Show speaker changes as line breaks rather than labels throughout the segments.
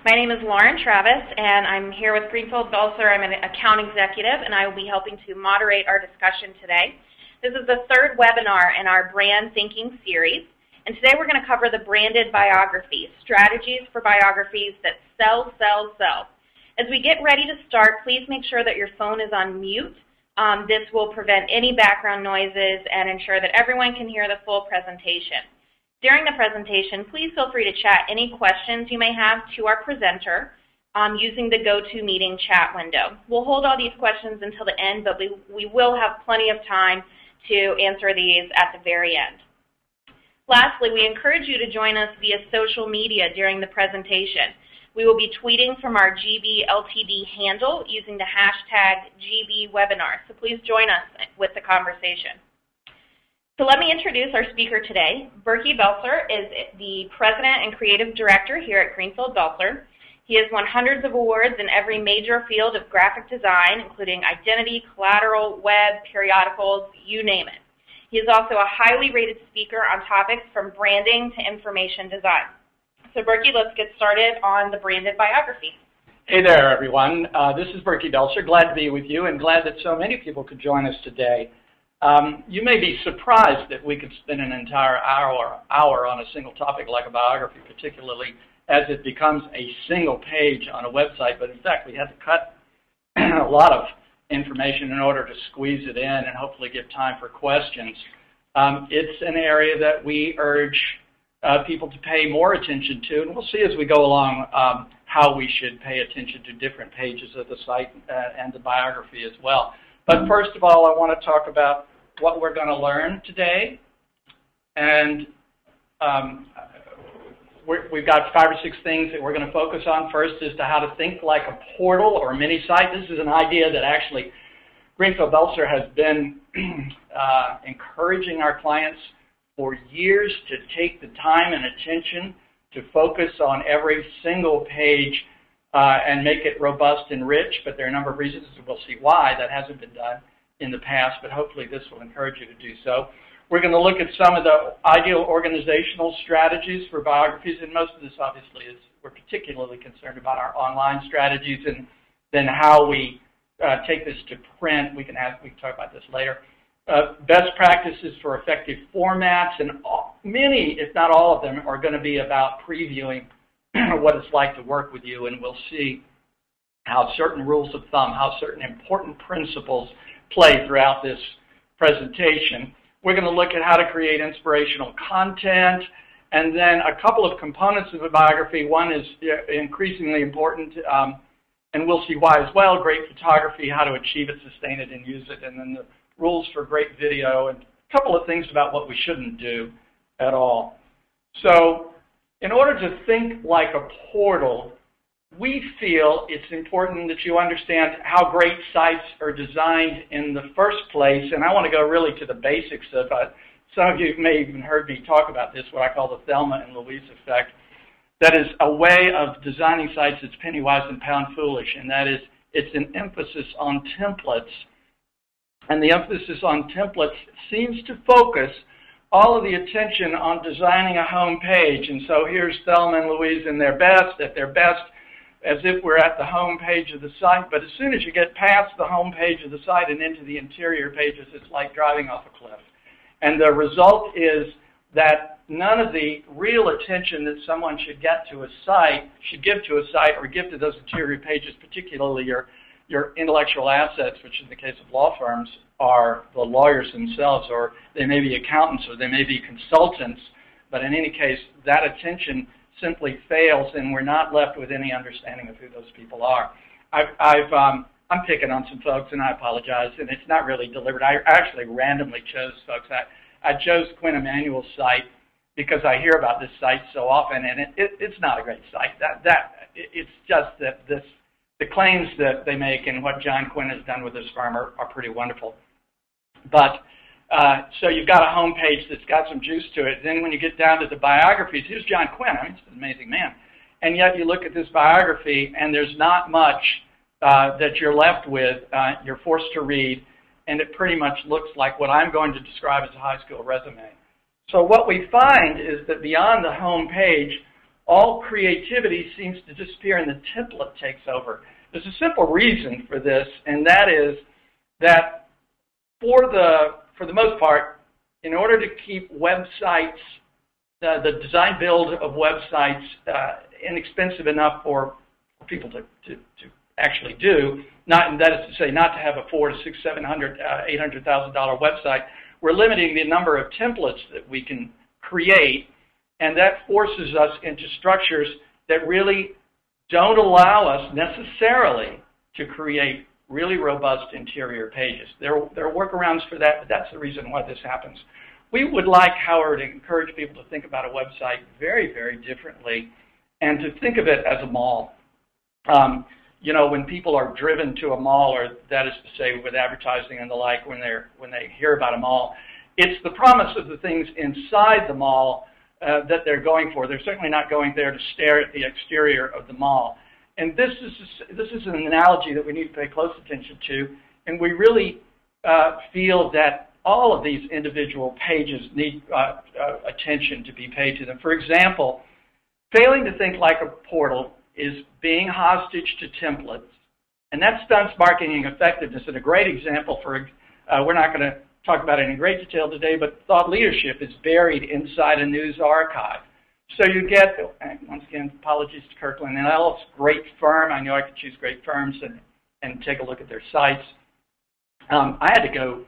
My name is Lauren Travis, and I'm here with Greenfield Belser. I'm an account executive, and I will be helping to moderate our discussion today. This is the third webinar in our brand thinking series, and today we're going to cover the branded biography, strategies for biographies that sell. As we get ready to start, please make sure that your phone is on mute. This will prevent any background noises and ensure that everyone can hear the full presentation. During the presentation, please feel free to chat any questions you may have to our presenter using the GoToMeeting chat window. We'll hold all these questions until the end, but we will have plenty of time to answer these at the very end. Lastly, we encourage you to join us via social media during the presentation. We will be tweeting from our GB Ltd handle using the hashtag GBWebinar, so please join us with the conversation. So let me introduce our speaker today. Berkey Belser is the President and Creative Director here at Greenfield Belser. He has won hundreds of awards in every major field of graphic design, including identity, collateral, web, periodicals, you name it. He is also a highly rated speaker on topics from branding to information design. So Berkey, let's get started on the branded biography.
Hey there, everyone. This is Berkey Belser. Glad to be with you and glad that so many people could join us today. You may be surprised that we could spend an entire hour on a single topic like a biography, particularly as it becomes a single page on a website, but in fact we had to cut a lot of information in order to squeeze it in and hopefully give time for questions. It's an area that we urge people to pay more attention to, and we'll see as we go along how we should pay attention to different pages of the site and the biography as well. But first of all, I want to talk about what we're going to learn today, and we've got 5 or 6 things that we're going to focus on. First is to how to think like a portal or a mini site. This is an idea that actually Greenfield Belser has been encouraging our clients for years to take the time and attention to focus on every single page and make it robust and rich, but there are a number of reasons, and we'll see why that hasn't been done in the past, but hopefully this will encourage you to do so. We're going to look at some of the ideal organizational strategies for biographies, and most of this obviously is, we're particularly concerned about our online strategies and then how we take this to print. We can talk about this later. Best practices for effective formats, and many, if not all of them, are going to be about previewing what it's like to work with you, and we'll see how certain rules of thumb, how certain important principles play throughout this presentation. We're going to look at how to create inspirational content, and then a couple of components of a biography. One is increasingly important, and we'll see why as well, great photography, how to achieve it, sustain it, and use it, and then the rules for great video, and a couple of things about what we shouldn't do at all. So, in order to think like a portal, we feel it's important that you understand how great sites are designed in the first place, and I want to go really to the basics of it. Some of you may have even heard me talk about this, what I call the Thelma and Louise effect. That is a way of designing sites that's penny wise and pound foolish, and that is it's an emphasis on templates. And the emphasis on templates seems to focus all of the attention on designing a home page. And so here's Thelma and Louise at their best, as if we're at the home page of the site. But as soon as you get past the home page of the site and into the interior pages, it's like driving off a cliff. And the result is that none of the real attention that someone should give to a site or give to those interior pages, particularly your intellectual assets, which in the case of law firms are the lawyers themselves, or they may be accountants, or they may be consultants, but in any case, that attention simply fails, and we're not left with any understanding of who those people are. I'm picking on some folks, and I apologize, and it's not really deliberate. I actually randomly chose folks. I chose Quinn Emanuel's site because I hear about this site so often, and it's not a great site. It's just that the claims that they make and what John Quinn has done with his firm are pretty wonderful. But so you've got a home page that's got some juice to it. Then when you get down to the biographies, here's John Quinn. I mean, he's an amazing man. And yet you look at this biography, and there's not much that you're left with. You're forced to read, and it pretty much looks like what I'm going to describe as a high school resume. So what we find is that beyond the home page, all creativity seems to disappear and the template takes over. There's a simple reason for this, and that is that for the most part, in order to keep websites, the design build of websites inexpensive enough for people to actually do, that is to say, not to have a $400,000 to $600,000, $700,000, $800,000 website, we're limiting the number of templates that we can create, and that forces us into structures that really don't allow us necessarily to create really robust interior pages. There are workarounds for that, but that's the reason why this happens. We would like, however, to encourage people to think about a website very, very differently and to think of it as a mall. You know, when people are driven to a mall, or that is to say with advertising and the like, when they hear about a mall, it's the promise of the things inside the mall that they're going for. They're certainly not going there to stare at the exterior of the mall. And this is an analogy that we need to pay close attention to, and we really feel that all of these individual pages need attention to be paid to them. For example, failing to think like a portal is being hostage to templates, and that stunts marketing effectiveness. And a great example for, we're not going to talk about it in great detail today, but thought leadership is buried inside a news archive. So you get, once again, apologies to Kirkland and Ellis, great firm. I know I could choose great firms and take a look at their sites. I had to go,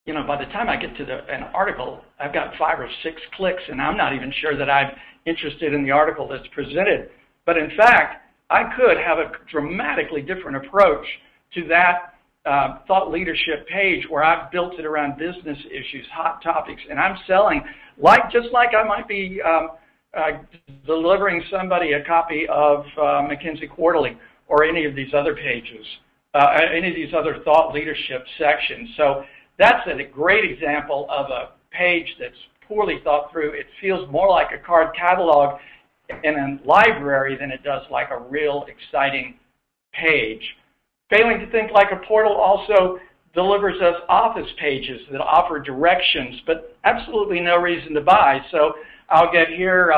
you know, by the time I get to an article, I've got 5 or 6 clicks, and I'm not even sure that I'm interested in the article that's presented. But in fact, I could have a dramatically different approach to that thought leadership page where I've built it around business issues, hot topics, and I'm selling, just like I might be delivering somebody a copy of McKinsey Quarterly or any of these other pages, any of these other thought leadership sections. So that's a great example of a page that's poorly thought through. It feels more like a card catalog in a library than it does like a real exciting page. Failing to think like a portal also delivers us office pages that offer directions, but absolutely no reason to buy. So I'll get here,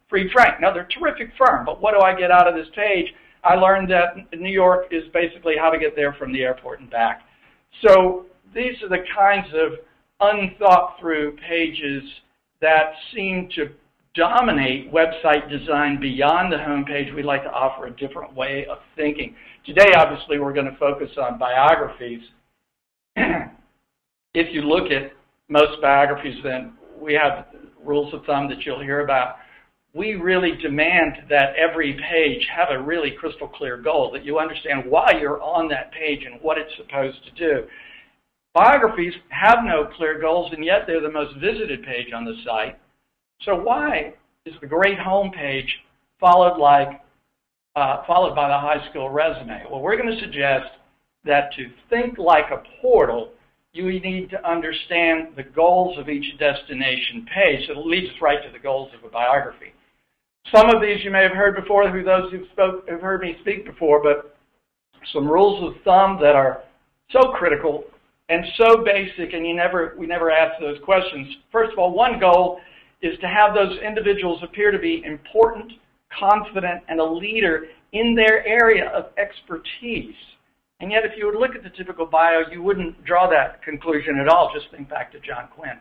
Fried Frank. Now, they're a terrific firm, but what do I get out of this page? I learned that New York is basically how to get there from the airport and back. So these are the kinds of unthought-through pages that seem to dominate website design beyond the home page. We'd like to offer a different way of thinking. Today, obviously, we're going to focus on biographies. If you look at most biographies, then we have rules of thumb that you'll hear about. We really demand that every page have a really crystal clear goal, that you understand why you're on that page and what it's supposed to do. Biographies have no clear goals, and yet they're the most visited page on the site. So why is the great home page followed by the high school resume? Well, we're going to suggest that to think like a portal, you need to understand the goals of each destination page. So it leads us right to the goals of a biography. Some of these you may have heard before, those who've heard me speak before, but some rules of thumb that are so critical and so basic, and we never ask those questions. First of all, one goal is to have those individuals appear to be important, confident, and a leader in their area of expertise. And yet, if you would look at the typical bio, you wouldn't draw that conclusion at all. Just think back to John Quinn.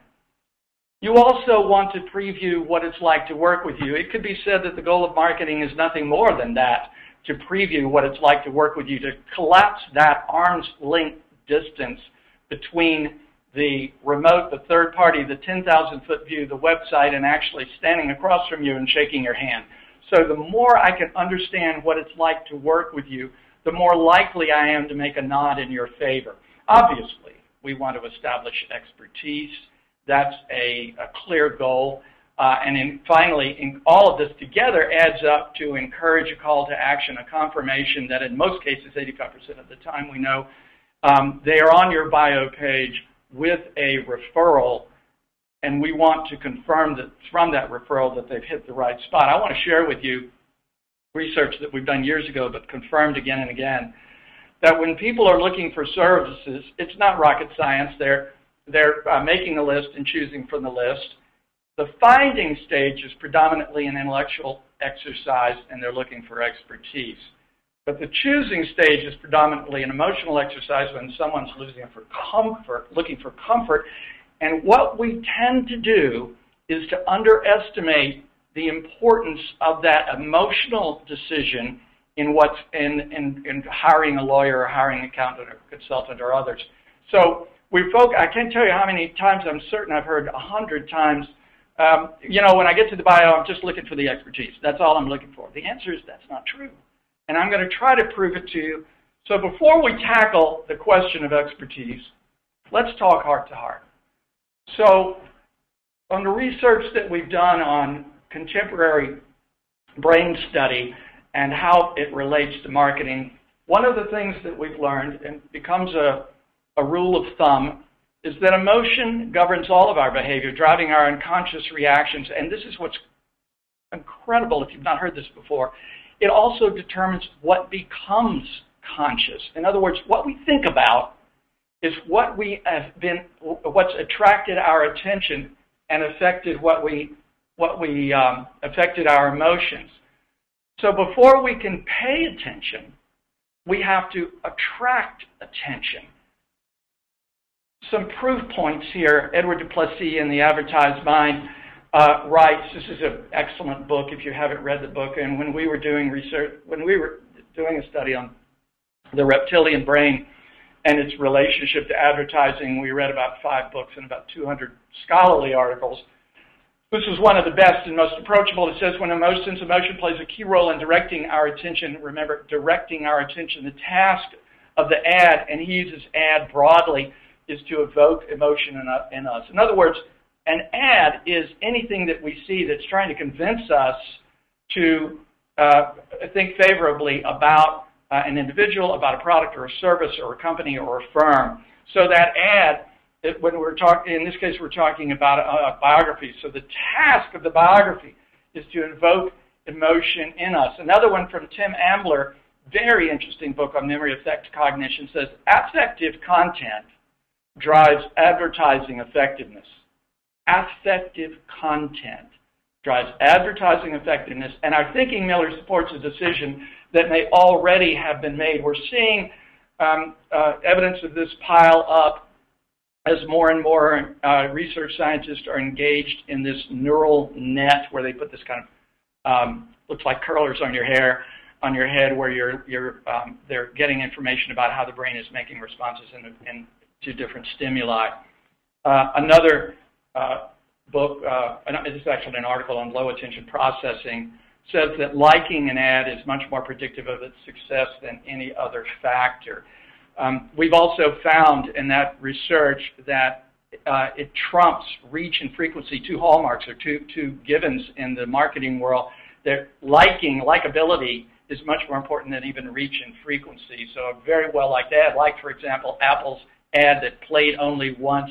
You also want to preview what it's like to work with you. It could be said that the goal of marketing is nothing more than that, to preview what it's like to work with you, to collapse that arm's length distance between the remote, the third party, the 10,000-foot view, the website, and actually standing across from you and shaking your hand. So the more I can understand what it's like to work with you, the more likely I am to make a nod in your favor. Obviously, we want to establish expertise. That's a clear goal. Finally, all of this together adds up to encourage a call to action, a confirmation that in most cases, 85% of the time we know, they are on your bio page with a referral, and we want to confirm that from that referral that they've hit the right spot. I want to share with you research that we've done years ago but confirmed again and again, that when people are looking for services, it's not rocket science. They're making a list and choosing from the list. The finding stage is predominantly an intellectual exercise and they're looking for expertise. But the choosing stage is predominantly an emotional exercise when someone's looking for comfort. And what we tend to do is to underestimate the importance of that emotional decision in hiring a lawyer or hiring an accountant or consultant or others. So I can't tell you how many times, I'm certain I've heard 100 times, when I get to the bio, I'm just looking for the expertise. That's all I'm looking for. The answer is that's not true. And I'm going to try to prove it to you. So before we tackle the question of expertise, let's talk heart to heart. So on the research that we've done on contemporary brain study and how it relates to marketing, one of the things that we've learned, and becomes a rule of thumb, is that emotion governs all of our behavior, driving our unconscious reactions. And this is what's incredible if you've not heard this before. It also determines what becomes conscious. In other words, what we think about is what's attracted our attention and affected affected our emotions. So before we can pay attention, we have to attract attention. Some proof points here. Edward Duplessis in The Advertised Mind writes, this is an excellent book if you haven't read the book, and when we were doing a study on the reptilian brain and its relationship to advertising, we read about 5 books and about 200 scholarly articles. This is one of the best and most approachable. It says, since emotion plays a key role in directing our attention, remember, directing our attention, the task of the ad, and he uses ad broadly, is to evoke emotion in us. In other words, an ad is anything that we see that's trying to convince us to think favorably about an individual, about a product or a service or a company or a firm. So that ad, when we're talking, in this case, we're talking about biographies. So the task of the biography is to invoke emotion in us. Another one from Tim Ambler, very interesting book on memory effect cognition, says affective content drives advertising effectiveness. Affective content drives advertising effectiveness, and our thinking, Miller, supports a decision that may already have been made. We're seeing evidence of this pile up as more and more research scientists are engaged in this neural net where they put this kind of looks like curlers on your head, where they're getting information about how the brain is making responses to different stimuli. Another book, this is actually an article on low attention processing, says that liking an ad is much more predictive of its success than any other factor. We've also found in that research that it trumps reach and frequency, 2 hallmarks or two givens in the marketing world, that likability is much more important than even reach and frequency. So a very well-liked ad, like, for example, Apple's ad that played only once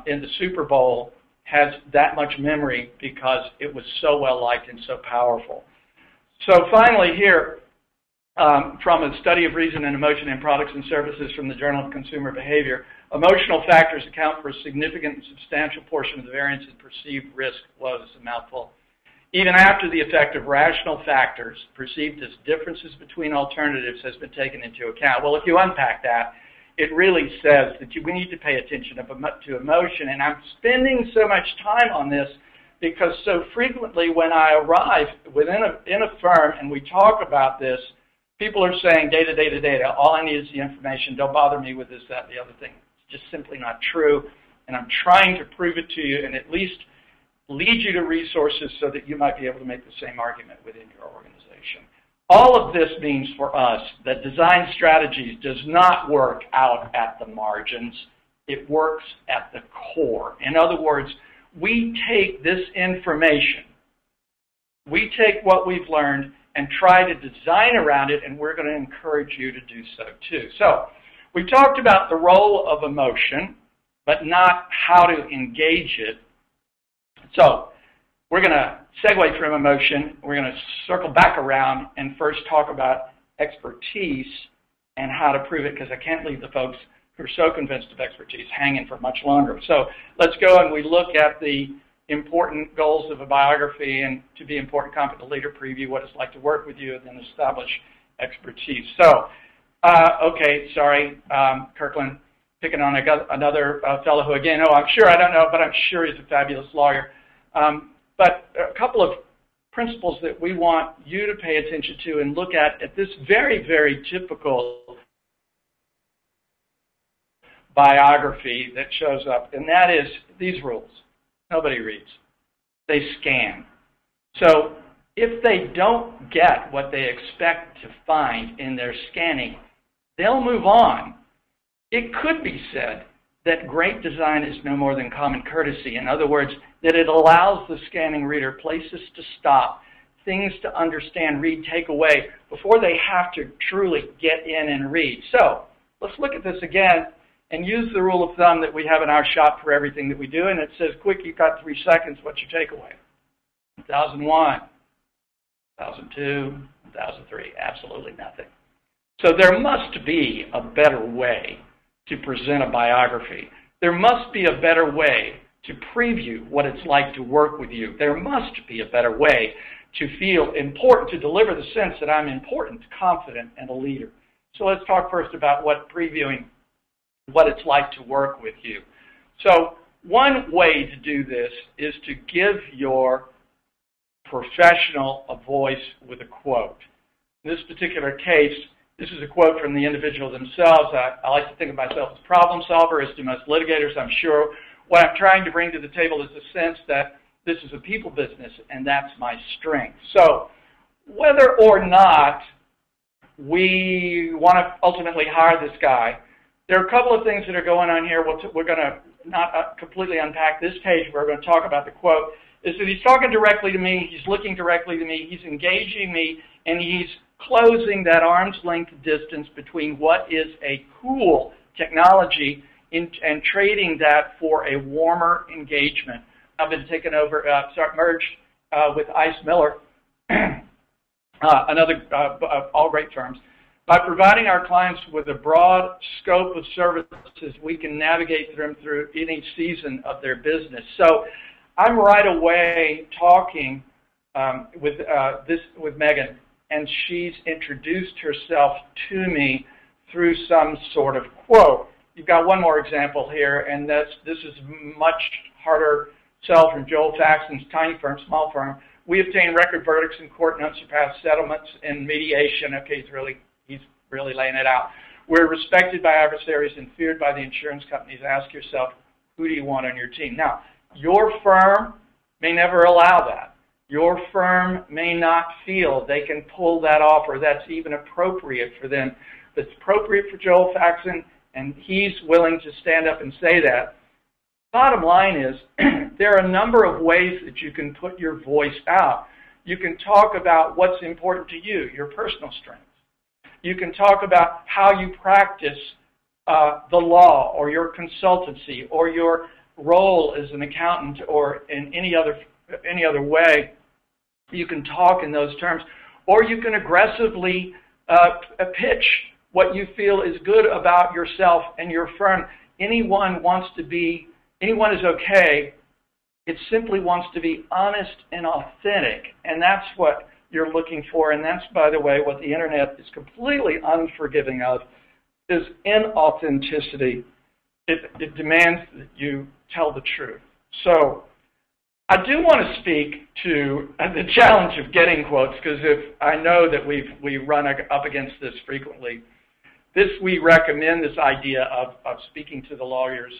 in the Super Bowl, has that much memory because it was so well-liked and so powerful. So finally here, from a study of reason and emotion in products and services from the Journal of Consumer Behavior, emotional factors account for a significant and substantial portion of the variance in perceived risk. Whoa, this is a mouthful. Even after the effect of rational factors perceived as differences between alternatives has been taken into account. Well, if you unpack that, it really says that we need to pay attention to emotion. And I'm spending so much time on this because so frequently when I arrive in a firm and we talk about this, people are saying data, data, data. All I need is the information. Don't bother me with this, that, and the other thing. It's just simply not true. And I'm trying to prove it to you and at least lead you to resources so that you might be able to make the same argument within your organization. All of this means for us that design strategies does not work out at the margins. It works at the core. In other words, we take this information, we take what we've learned and try to design around it, and we're going to encourage you to do so too. So we talked about the role of emotion, but not how to engage it. So we're going to segue from emotion. We're going to circle back around and first talk about expertise and how to prove it, because I can't leave the folks who are so convinced of expertise hanging for much longer. So let's go and we look at the important goals of a biography and to be important, competent leader, preview what it's like to work with you, and then establish expertise. So, okay, sorry, Kirkland, picking on another fellow who, again, oh, I'm sure I don't know, but I'm sure he's a fabulous lawyer. But a couple of principles that we want you to pay attention to and look at this very, very typical biography that shows up, and that is these rules. Nobody reads. They scan. So if they don't get what they expect to find in their scanning, they'll move on. It could be said that great design is no more than common courtesy. In other words, that it allows the scanning reader places to stop, things to understand, read, take away, before they have to truly get in and read. So let's look at this again and use the rule of thumb that we have in our shop for everything that we do, and it says, quick, you've got 3 seconds, what's your takeaway? 2001, 2002, 2003, absolutely nothing. So there must be a better way to present a biography. There must be a better way to preview what it's like to work with you. There must be a better way to feel important, to deliver the sense that I'm important, confident, and a leader. So let's talk first about previewing what it's like to work with you. So one way to do this is to give your professional a voice with a quote. In this particular case, this is a quote from the individual themselves. I like to think of myself as problem solver, as do most litigators, I'm sure. What I'm trying to bring to the table is a sense that this is a people business, and that's my strength. So whether or not we want to ultimately hire this guy, there are a couple of things that are going on here. We're going to not completely unpack this page. We're going to talk about the quote. Is that he's talking directly to me, he's looking directly to me, he's engaging me, and he's closing that arm's length distance between what is a cool technology and trading that for a warmer engagement. I've been taken over, merged with Ice Miller, all great firms. By providing our clients with a broad scope of services, we can navigate them through any season of their business. So I'm right away talking with Megan, and she's introduced herself to me through some sort of quote. You've got one more example here, and this is much harder sell from Joel Faxon's tiny firm, small firm. We obtain record verdicts in court and unsurpassed settlements in mediation. Okay, he's really laying it out. We're respected by adversaries and feared by the insurance companies. Ask yourself, who do you want on your team? Now, your firm may never allow that. Your firm may not feel they can pull that off or that's even appropriate for them. But it's appropriate for Joel Faxon, and he's willing to stand up and say that. Bottom line is, there are a number of ways that you can put your voice out. You can talk about what's important to you, your personal strengths. You can talk about how you practice the law or your consultancy or your role as an accountant or in any other way. You can talk in those terms. Or you can aggressively pitch what you feel is good about yourself and your firm. Anyone is okay. It simply wants to be honest and authentic. And that's what you're looking for. And that's, by the way, what the internet is completely unforgiving of, is inauthenticity. It demands that you tell the truth. So I do want to speak to the challenge of getting quotes, because I know that we run up against this frequently. We recommend this idea of speaking to the lawyers,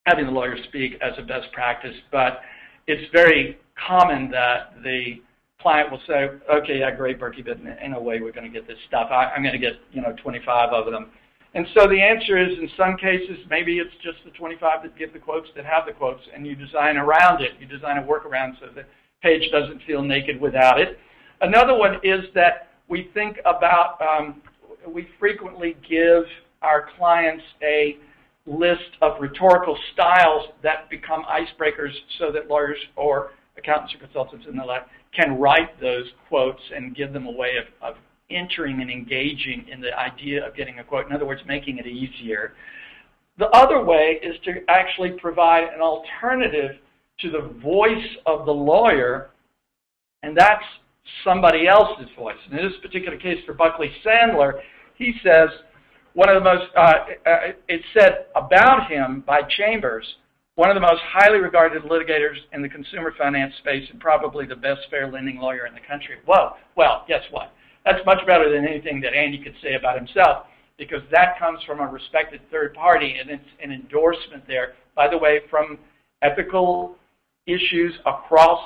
having the lawyers speak as a best practice, but it's very common that the client will say, okay, yeah, great, Berkey, but in a way we're going to get this stuff. I'm going to get 25 of them. And so the answer is, in some cases, maybe it's just the 25 that give the quotes, that have the quotes, and you design around it. You design a workaround so the page doesn't feel naked without it. Another one is that we think about, we frequently give our clients a list of rhetorical styles that become icebreakers so that lawyers or accountants or consultants and the like can write those quotes and give them a way of entering and engaging in the idea of getting a quote. In other words, making it easier. The other way is to actually provide an alternative to the voice of the lawyer, and that's somebody else's voice. And in this particular case for Buckley Sandler, he says, one of the most, it said about him by Chambers, one of the most highly regarded litigators in the consumer finance space and probably the best fair lending lawyer in the country. Well, guess what? That's much better than anything that Andy could say about himself, because that comes from a respected third party, and it's an endorsement there, by the way, from ethical issues across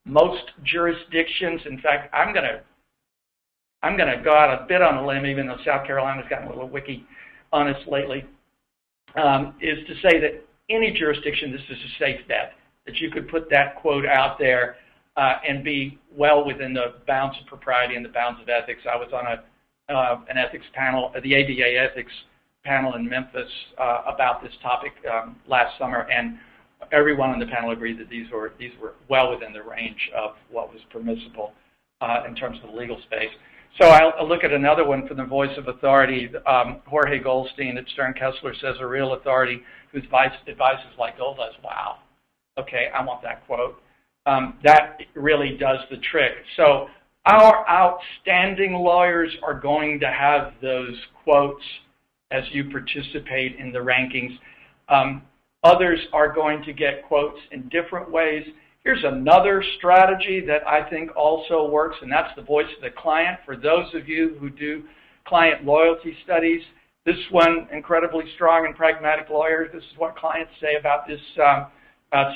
most jurisdictions. In fact, I'm going to go out a bit on a limb, even though South Carolina's gotten a little wiki on us lately, is to say that any jurisdiction, this is a safe bet, that you could put that quote out there and be well within the bounds of propriety and the bounds of ethics. I was on an ethics panel, the ABA ethics panel in Memphis about this topic last summer, and everyone on the panel agreed that these were well within the range of what was permissible in terms of the legal space. So I'll look at another one from the voice of authority. Jorge Goldstein at Stern Kessler says, a real authority whose advice is like gold does. Wow. Okay, I want that quote. That really does the trick. So our outstanding lawyers are going to have those quotes as you participate in the rankings. Others are going to get quotes in different ways. Here's another strategy that I think also works, and that's the voice of the client. For those of you who do client loyalty studies, this one, incredibly strong and pragmatic lawyers, this is what clients say about this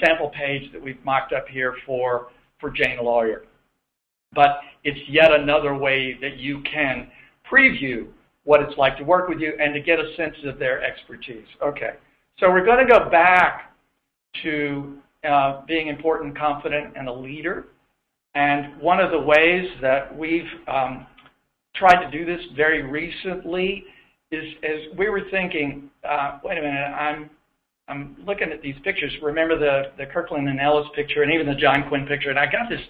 sample page that we've mocked up here for Jane Lawyer. But it's yet another way that you can preview what it's like to work with you and to get a sense of their expertise. Okay, so we're going to go back to being important, confident, and a leader. And one of the ways that we've tried to do this very recently is, as we were thinking, wait a minute, I'm looking at these pictures. Remember the Kirkland and Ellis picture and even the John Quinn picture, and I got this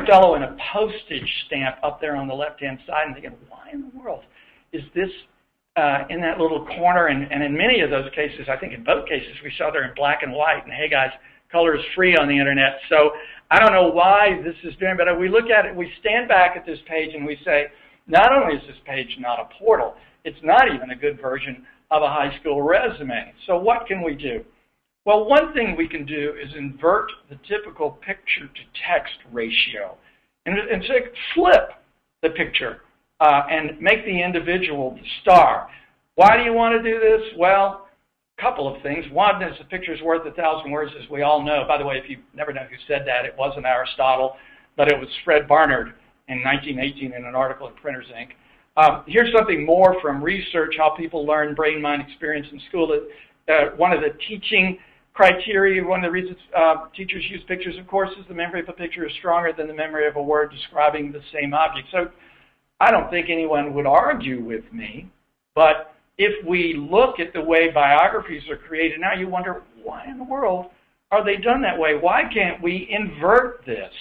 fellow in a postage stamp up there on the left-hand side and thinking, why in the world is this in that little corner? And in many of those cases, I think in both cases, we saw they're in black and white. And hey, guys, color is free on the internet. So I don't know why this is doing, but we look at it, we stand back at this page and we say, not only is this page not a portal, it's not even a good version of a high school resume. So what can we do? Well, one thing we can do is invert the typical picture-to-text ratio and flip the picture and make the individual the star. Why do you want to do this? Well, a couple of things. One is the picture's worth 1,000 words, as we all know. By the way, if you never know who said that, it wasn't Aristotle, but it was Fred Barnard in 1918 in an article in Printers, Inc. Here's something more from research, how people learn brain-mind experience in school. One of the teaching criteria, one of the reasons teachers use pictures, of course, is the memory of a picture is stronger than the memory of a word describing the same object. So I don't think anyone would argue with me, but if we look at the way biographies are created now, you wonder, why in the world are they done that way? Why can't we invert this?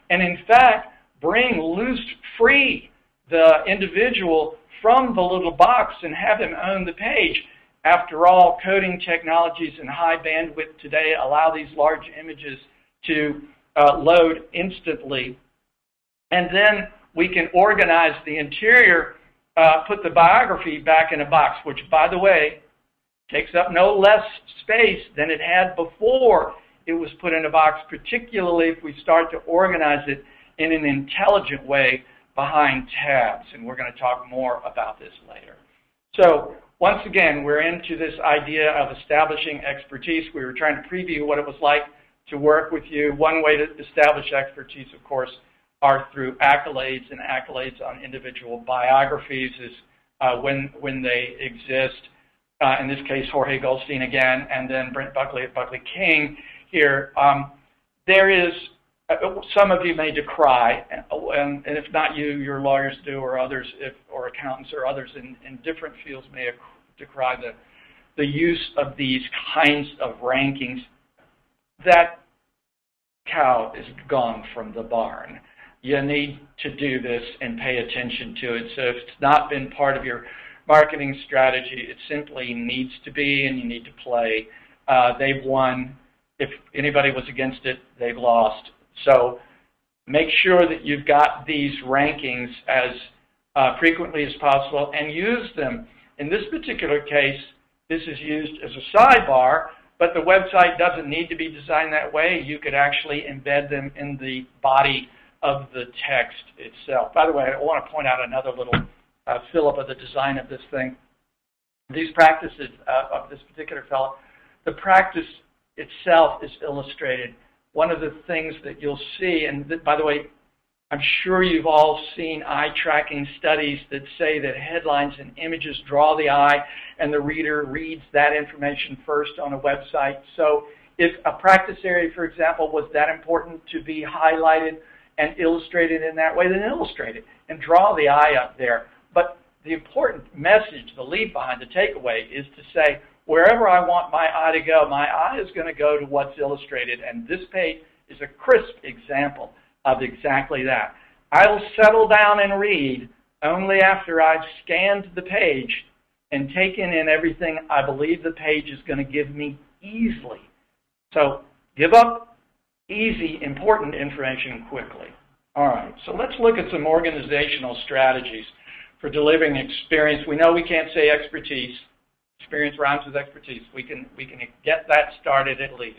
And in fact, bring loose, free the individual from the little box and have him own the page. After all, coding technologies and high bandwidth today allow these large images to load instantly. And then we can organize the interior, put the biography back in a box, which, by the way, takes up no less space than it had before it was put in a box, particularly if we start to organize it in an intelligent way behind tabs. And we're going to talk more about this later. So once again, we're into this idea of establishing expertise. We were trying to preview what it was like to work with you. One way to establish expertise, of course, are through accolades, and accolades on individual biographies is when they exist. In this case, Jorge Goldstein again, and then Brent Buckley at Buckley King here. There is, some of you may decry, and if not you, your lawyers do, or others, or accountants or others in different fields may decry the use of these kinds of rankings. That cow is gone from the barn. You need to do this and pay attention to it. So if it's not been part of your marketing strategy, it simply needs to be, and you need to play. They've won if anybody was against it, they lost. So make sure that you've got these rankings as frequently as possible and use them. In this particular case, this is used as a sidebar, but the website doesn't need to be designed that way. You could actually embed them in the body of the text itself. By the way, I want to point out another little fill-up of the design of this thing. These practices of this particular fellow, the practice itself is illustrated. One of the things that you'll see, and by the way, I'm sure you've all seen eye-tracking studies that say that headlines and images draw the eye, and the reader reads that information first on a website. So if a practice area, for example, was that important to be highlighted and illustrated in that way, then illustrate it and draw the eye up there. But the important message, the lead behind the takeaway, is to say, wherever I want my eye to go, my eye is going to go to what's illustrated, and this page is a crisp example of exactly that. I'll settle down and read only after I've scanned the page and taken in everything I believe the page is going to give me easily. So give up easy, important information quickly. All right, so let's look at some organizational strategies for delivering experience. We know we can't say expertise. Experience rhymes with expertise. We can get that started at least.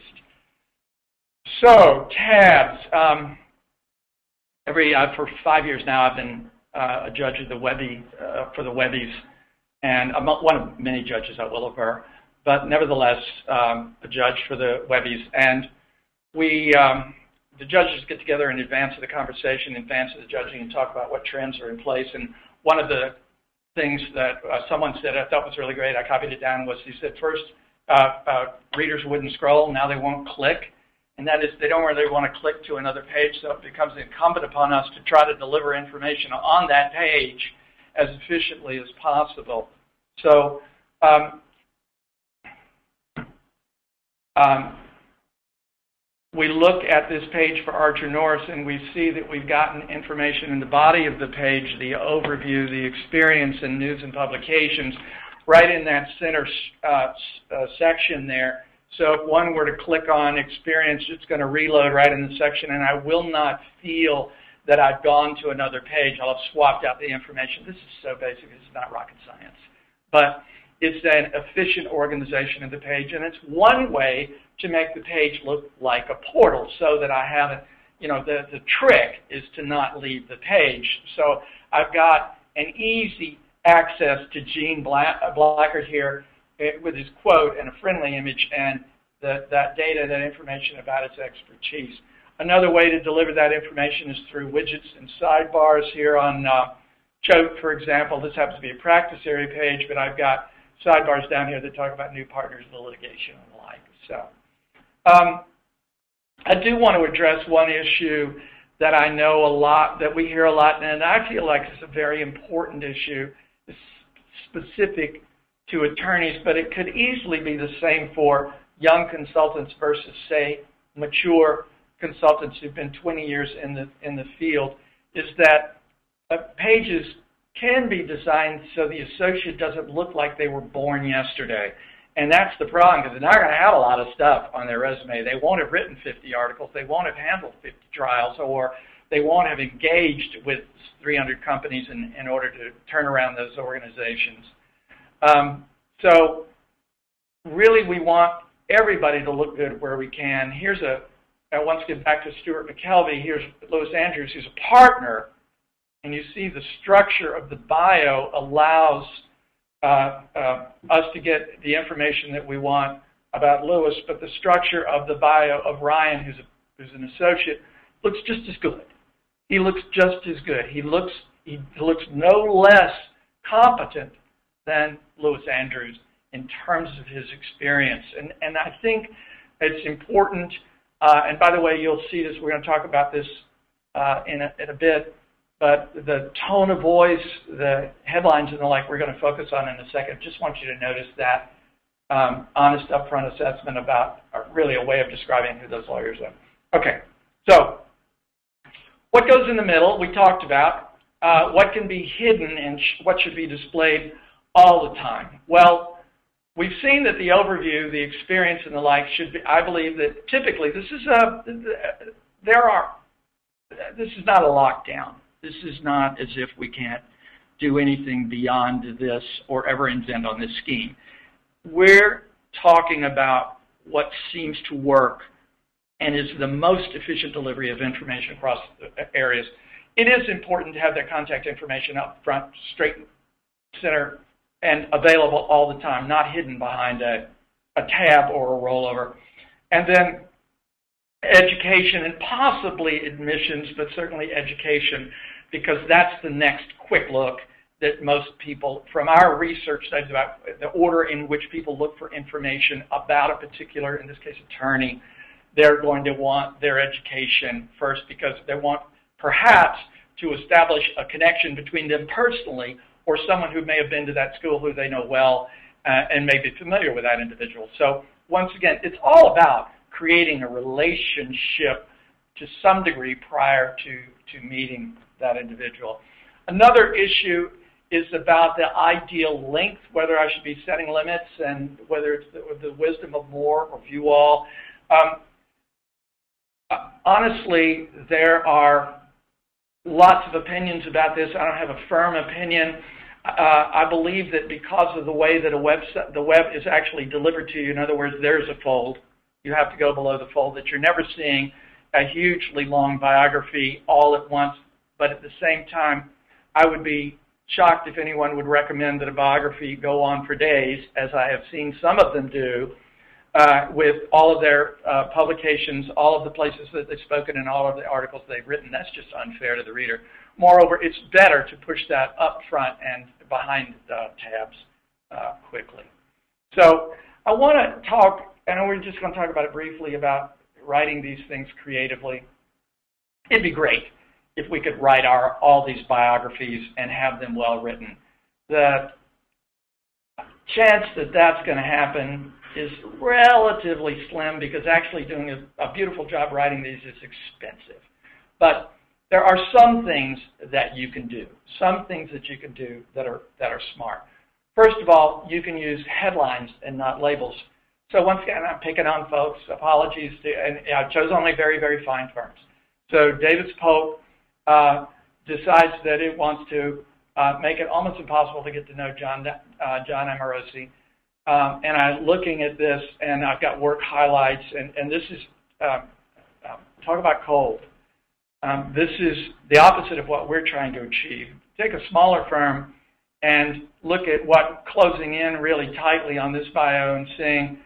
So tabs. For 5 years now, I've been a judge of the Webby for the Webbies, and I'm not one of many judges at Willowbur, but nevertheless a judge for the Webbies. And we, the judges get together in advance of the conversation, in advance of the judging, and talk about what trends are in place. And one of the things that someone said I thought was really great, I copied it down, was he said first readers wouldn't scroll, now they won't click. And that is, they don't really want to click to another page, so it becomes incumbent upon us to try to deliver information on that page as efficiently as possible. So we look at this page for Archer Norris, and we see that we've gotten information in the body of the page, the overview, the experience, and news and publications, right in that center section there. So if one were to click on experience, it's going to reload right in the section, and I will not feel that I've gone to another page. I'll have swapped out the information. This is so basic, this is not rocket science. But it's an efficient organization of the page, and it's one way to make the page look like a portal so that I haven't, the trick is to not leave the page. So I've got an easy access to Gene Blackard here with his quote and a friendly image and that data, that information about its expertise. Another way to deliver that information is through widgets and sidebars here on Choate, for example. This happens to be a practice area page, but I've got sidebars down here that talk about new partners, the litigation, and the like. So I do want to address one issue that I know a lot, that we hear a lot, and I feel like it's a very important issue. It's specific to attorneys, but it could easily be the same for young consultants versus, say, mature consultants who've been 20 years in the field, is that pages can be designed so the associate doesn't look like they were born yesterday. And that's the problem, because they're not going to have a lot of stuff on their resume. They won't have written 50 articles, they won't have handled 50 trials, or they won't have engaged with 300 companies in order to turn around those organizations. So really we want everybody to look good where we can. I want to get back to Stuart McKelvey. Here's Louis Andrews, who's a partner, and you see the structure of the bio allows us to get the information that we want about Louis, but the structure of the bio of Ryan, who's an associate, looks just as good. He looks just as good. He looks no less competent than Louis Andrews in terms of his experience. And I think it's important, and by the way, you'll see this, we're going to talk about this in a bit, but the tone of voice, the headlines and the like we're going to focus on in a second. Just want you to notice that honest upfront assessment about really a way of describing who those lawyers are. Okay, so what goes in the middle, we talked about. What can be hidden and what should be displayed all the time? Well, we've seen that the overview, the experience, and the like should be, I believe that typically this is not a lockdown. This is not as if we can't do anything beyond this or ever invent on this scheme. We're talking about what seems to work and is the most efficient delivery of information across areas. It is important to have that contact information up front, straight center, and available all the time, not hidden behind a tab or a rollover. And then education and possibly admissions, but certainly education, because that's the next quick look that most people, from our research studies about the order in which people look for information about a particular, in this case, attorney, they're going to want their education first because they want perhaps to establish a connection between them personally or someone who may have been to that school who they know well and may be familiar with that individual. So once again, it's all about creating a relationship to some degree prior to meeting that individual. Another issue is about the ideal length, whether I should be setting limits and whether it's the wisdom of more or few all. Honestly, there are lots of opinions about this. I don't have a firm opinion. I believe that because of the way that the web is actually delivered to you, in other words, there's a fold. You have to go below the fold, that you're never seeing a hugely long biography all at once. But at the same time, I would be shocked if anyone would recommend that a biography go on for days, as I have seen some of them do, with all of their publications, all of the places that they've spoken, and all of the articles they've written. That's just unfair to the reader. Moreover, it's better to push that up front and behind the tabs quickly. So I want to talk, and we're just going to talk about it briefly, about writing these things creatively. It'd be great if we could write all these biographies and have them well written. The chance that that's going to happen is relatively slim because actually doing a beautiful job writing these is expensive. But there are some things that you can do, that are smart. First of all, you can use headlines and not labels. So once again, I'm picking on folks. Apologies and I chose only very, very fine firms. So Davis Pope decides that it wants to make it almost impossible to get to know John Amorosi. And I'm looking at this, and I've got work highlights, and this is, talk about cold. This is the opposite of what we're trying to achieve. Take a smaller firm and look at what closing in really tightly on this bio and seeing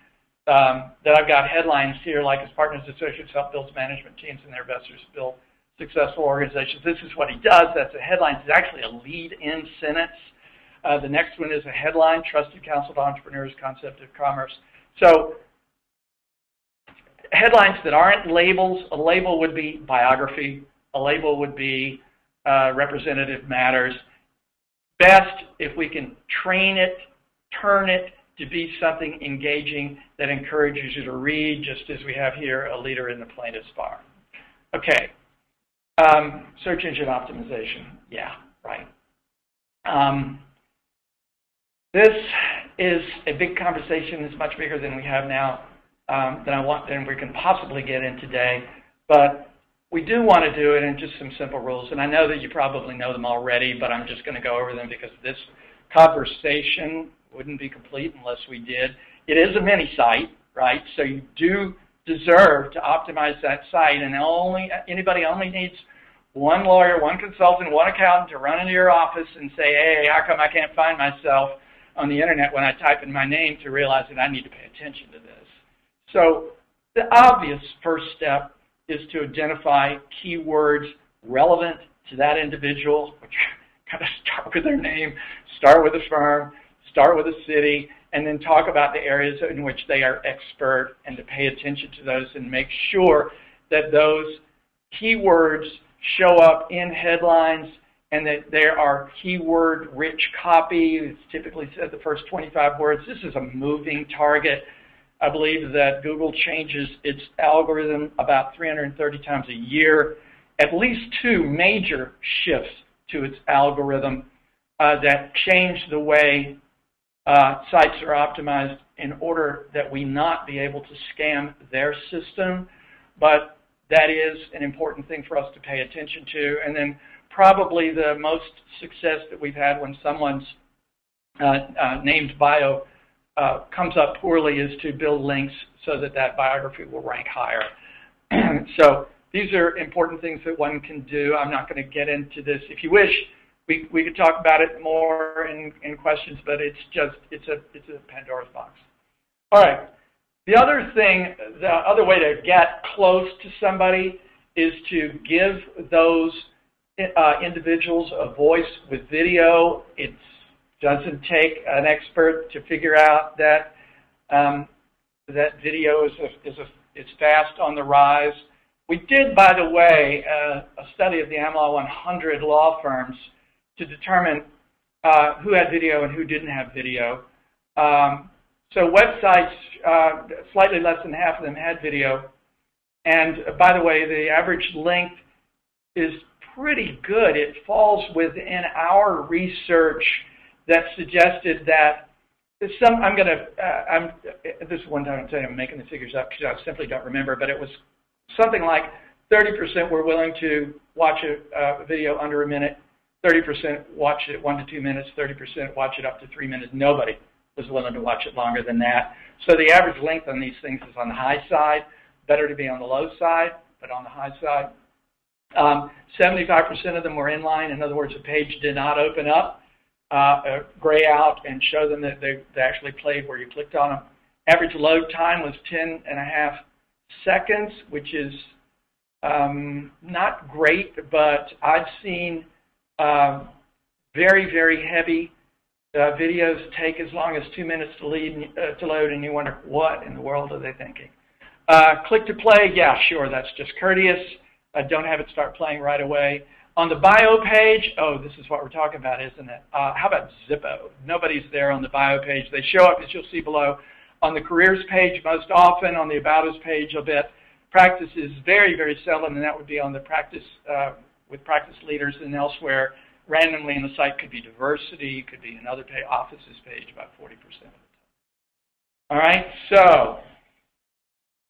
that I've got headlines here like his partners, associates help build management teams and their investors build successful organizations. This is what he does. That's a headline. It's actually a lead-in sentence. The next one is a headline, Trusted Counsel to Entrepreneurs, Concept of Commerce. So headlines that aren't labels, a label would be biography, a label would be representative matters. Best if we can train it, turn it to be something engaging that encourages you to read, just as we have here, a leader in the plaintiff's bar. Okay, search engine optimization, yeah, right. This is a big conversation. It's much bigger than we have now, than we can possibly get in today. But we do want to do it in just some simple rules. And I know that you probably know them already, but I'm just going to go over them because this conversation wouldn't be complete unless we did. It is a mini site, right? So you do deserve to optimize that site, and anybody only needs one lawyer, one consultant, one accountant to run into your office and say, hey, how come I can't find myself on the internet when I type in my name, to realize that I need to pay attention to this. So the obvious first step is to identify keywords relevant to that individual, which kind of start with their name, start with a firm, start with a city, and then talk about the areas in which they are expert, and to pay attention to those and make sure that those keywords show up in headlines and that there are keyword-rich copy. It's typically said the first 25 words. This is a moving target. I believe that Google changes its algorithm about 330 times a year. At least 2 major shifts to its algorithm that change the way sites are optimized in order that we not be able to scam their system, but that is an important thing for us to pay attention to. And then probably the most success that we've had when someone's named bio comes up poorly is to build links so that that biography will rank higher. So these are important things that one can do. I'm not going to get into this. If you wish, we could talk about it more in questions, but it's a Pandora's box. All right. The other thing, the other way to get close to somebody is to give those individuals a voice with video. It doesn't take an expert to figure out that that video is fast on the rise. We did, by the way, a study of the AmLaw 100 law firms to determine who had video and who didn't have video. So websites, slightly less than half of them had video. And by the way, the average length is pretty good. It falls within our research that suggested that this is one time I'm telling you I'm making the figures up because I simply don't remember, but it was something like 30% were willing to watch a video under a minute, 30% watch it 1 to 2 minutes, 30% watch it up to 3 minutes. Nobody was willing to watch it longer than that. So the average length on these things is on the high side. Better to be on the low side, but on the high side. 75% of them were inline. In other words, the page did not open up, gray out, and show them that they actually played where you clicked on them. Average load time was 10.5 seconds, which is not great, but I've seen very, very heavy videos take as long as 2 minutes to load, and you wonder, what in the world are they thinking? Click to play, yeah, sure, that's just courteous. Don't have it start playing right away. On the bio page, oh, this is what we're talking about, isn't it? How about Zippo? Nobody's there on the bio page. They show up, as you'll see below, on the careers page most often, on the about us page a bit. Practice is very, very seldom, and that would be on the practice with practice leaders and elsewhere. Randomly in the site could be diversity, could be another page, offices page, about 40% of the time. All right, so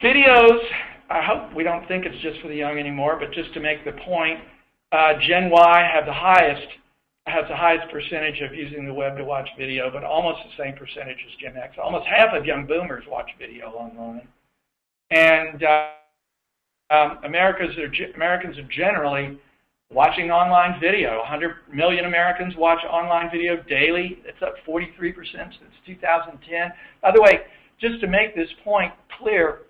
videos, I hope we don't think it's just for the young anymore, but just to make the point, Gen Y has the highest percentage of using the web to watch video, but almost the same percentage as Gen X. Almost half of young boomers watch video online. And Americans are generally watching online video. 100 million Americans watch online video daily. It's up 43% since 2010. By the way, just to make this point clear,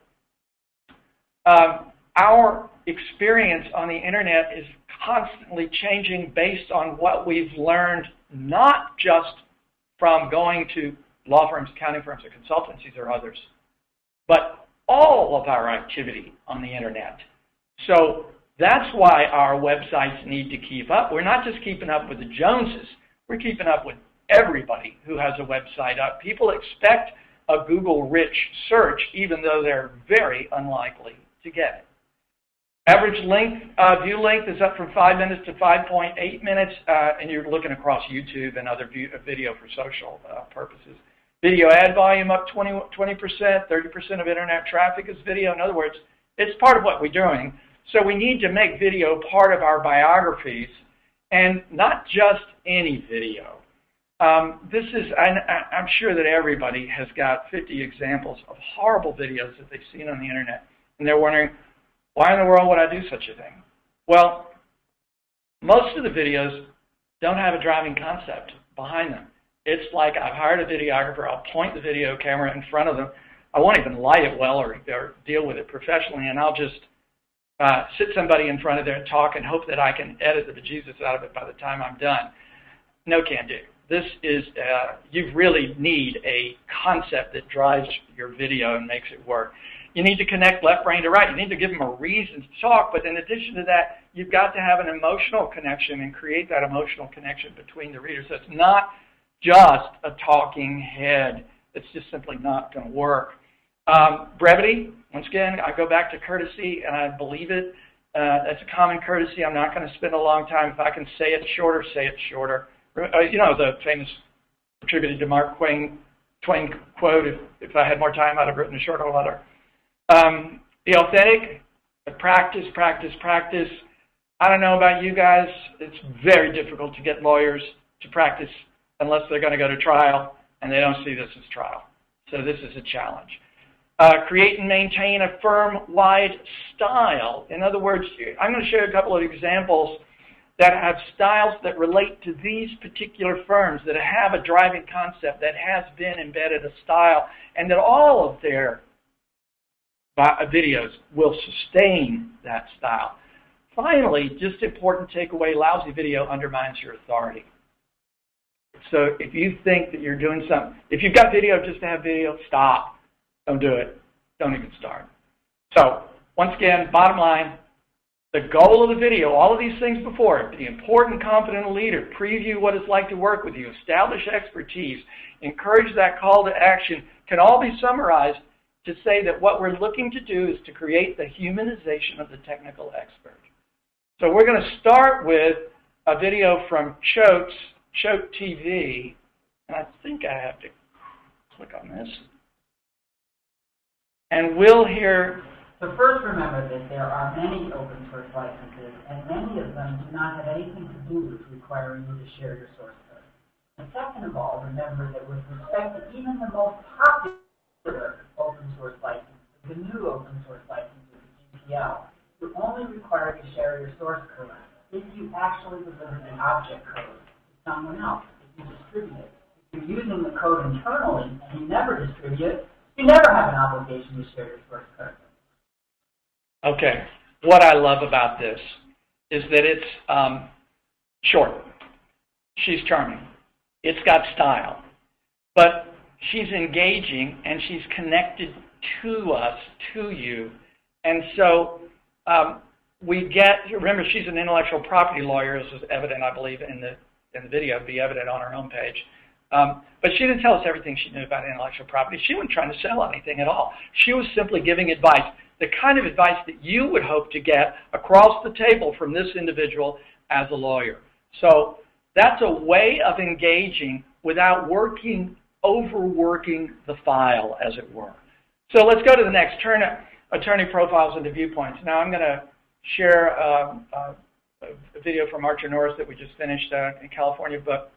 our experience on the internet is constantly changing based on what we've learned, not just from going to law firms, accounting firms, or consultancies or others, but all of our activity on the internet. So that's why our websites need to keep up. We're not just keeping up with the Joneses. We're keeping up with everybody who has a website up. People expect a Google-rich search, even though they're very unlikely to get it. Average length, view length is up from 5 minutes to 5.8 minutes, and you're looking across YouTube and other video for social purposes. Video ad volume up 20%, 30% of internet traffic is video. In other words, it's part of what we're doing. So we need to make video part of our biographies, and not just any video. I'm sure that everybody has got 50 examples of horrible videos that they've seen on the internet, and they're wondering, why in the world would I do such a thing? Well, most of the videos don't have a driving concept behind them. It's like I've hired a videographer, I'll point the video camera in front of them, I won't even light it well or deal with it professionally, and I'll just sit somebody in front of there and talk and hope that I can edit the bejesus out of it by the time I'm done. No can do. This is, you really need a concept that drives your video and makes it work. You need to connect left brain to right. You need to give them a reason to talk, but in addition to that, you've got to have an emotional connection and create that emotional connection between the readers. So it's not just a talking head. It's just simply not going to work. Brevity, once again, I go back to courtesy, and I believe it. That's a common courtesy. I'm not going to spend a long time. If I can say it shorter, say it shorter. You know the famous attributed to Mark Twain quote. If I had more time, I'd have written a shorter letter. Be authentic, but practice, practice, practice. I don't know about you guys. It's very difficult to get lawyers to practice unless they're going to go to trial, and they don't see this as trial. So this is a challenge. Create and maintain a firm-wide style. In other words, I'm going to show you a couple of examples that have styles that relate to these particular firms, that have a driving concept, that has been embedded a style, and that all of their videos will sustain that style. Finally, just important takeaway, lousy video undermines your authority. So if you think that you're doing something, if you've got video just to have video, stop. Don't do it. Don't even start. So once again, bottom line, the goal of the video, all of these things before it, be important, confident leader, preview what it's like to work with you, establish expertise, encourage that call to action, can all be summarized to say that what we're looking to do is to create the humanization of the technical expert. So we're going to start with a video from Choate TV, and I think I have to click on this. And we'll hear...
So first remember that there are many open source licenses, and many of them do not have anything to do with requiring you to share your source code. And second of all, remember that with respect to even the most popular open source license, the GNU open source license with the GPL, you're only required to share your source code if you actually deliver the object code to someone else, if you distribute it. If you're using the code internally and you never distribute it, you never have an obligation to share your source code.
Okay. What I love about this is that it's short. She's charming. It's got style. But she's engaging and she's connected to us, to you. And so we get, remember, she's an intellectual property lawyer, as is evident, I believe, in the video. It'll be evident on her homepage. But she didn't tell us everything she knew about intellectual property. She wasn't trying to sell anything at all. She was simply giving advice, the kind of advice that you would hope to get across the table from this individual as a lawyer. So that's a way of engaging without overworking the file, as it were. So let's go to the next, attorney profiles and viewpoints. Now I'm going to share a video from Archer Norris that we just finished in California, but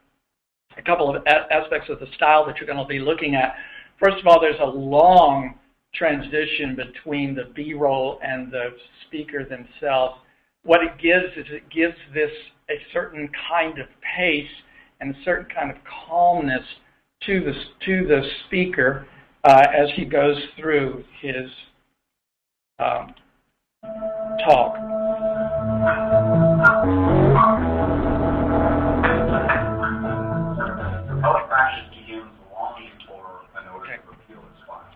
a couple of aspects of the style that you're going to be looking at. First of all, there's a long transition between the B-roll and the speaker themselves. What it gives is it gives this a certain kind of pace and a certain kind of calmness to the speaker as he goes through his talk.
Appellate practice begins long before a notice of appeal is filed.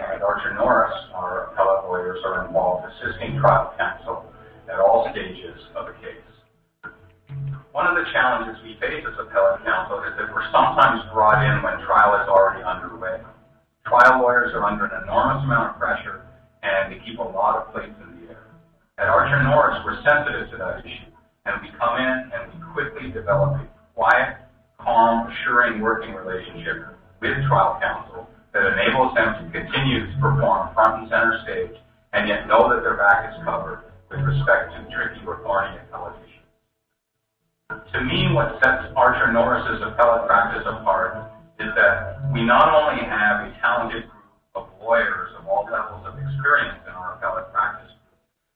At Archer Norris, our appellate lawyers are involved assisting trial counsel at all stages of a case. One of the challenges we face as appellate counsel is that we're sometimes brought in when trial is already underway. Trial lawyers are under an enormous amount of pressure, and they keep a lot of plates in the air. At Archer Norris, we're sensitive to that issue, and we come in and we quickly develop a quiet, calm, assuring working relationship with trial counsel that enables them to continue to perform front and center stage and yet know that their back is covered with respect to tricky or thorny appellate issues. To me, what sets Archer Norris's appellate practice apart is that we not only have a talented group of lawyers of all levels of experience in our appellate practice,